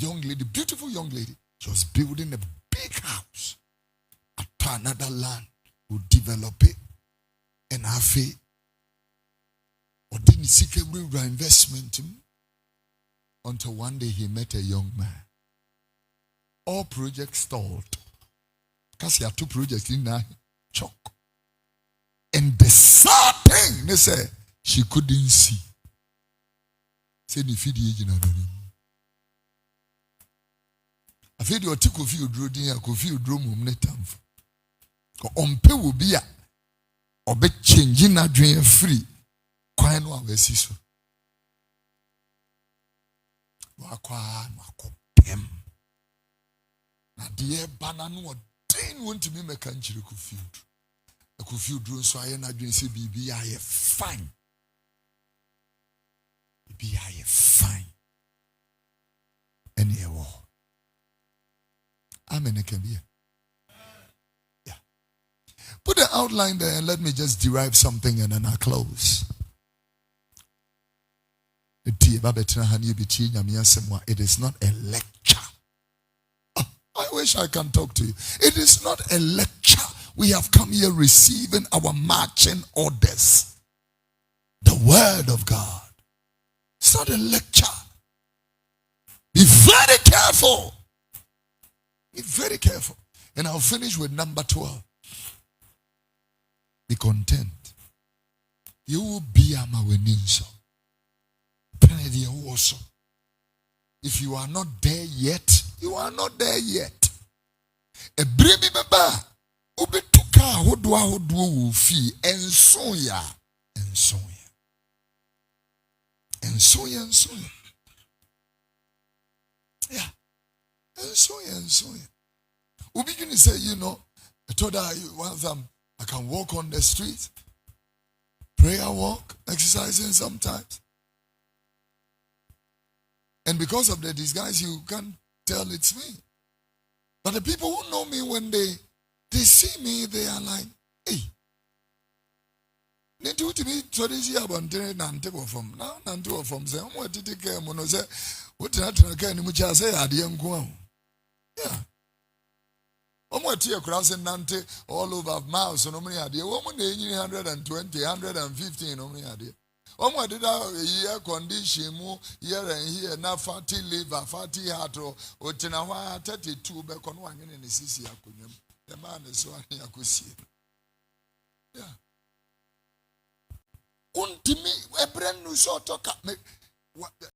young lady, beautiful young lady. She was building a big house at another land, would develop it, and have it. Or didn't seek a real investment until one day he met a young man. All projects stalled. Because he had 2 projects in there, choke. And the sad thing, they say, she couldn't see. Say, ni feed the agent. I feel your Kofi Oduro din Kofi Oduro mum netam. Ompe will be a obe changing na dream free. Kwan no awesi so. Wakwa makopem. Na die bananu odin won't me make kanchire Kofi Oduro. Kofi Oduro so aye na dream say bibi aye fine. Bibi aye fine. Any war. Amen. It can be. Yeah. Put the outline there and let me just derive something and then I'll close. It is not a lecture. I wish I can talk to you. It is not a lecture. We have come here receiving our marching orders. The word of God. It's not a lecture. Be very careful. Be very careful. And I'll finish with number 12. Be content. You will be a maweninso. If you are not there yet, you are not there yet. A baby baba ube tuka hodwa wufi ensoya. Yeah. Ensoya. Ubi you say, you know, I told her one time I can walk on the street, prayer walk, exercising sometimes. And because of the disguise, you can't tell it's me. But the people who know me, when they see me, they are like, hey. They do to me, so they see about Nantego from now, Nanto from say, what did you care? Mono say, what did I care? Mucha say, I didn't go. Yeah. What you cross and Nante all over miles, so no many idea. Woman, 120, 150, no many idea. What did I year condition more here and here, now fatty liver, fatty heart, or Tinawa 32 back on one in the CC. The man is one I could see. Yeah. Untimi, a brand new sort of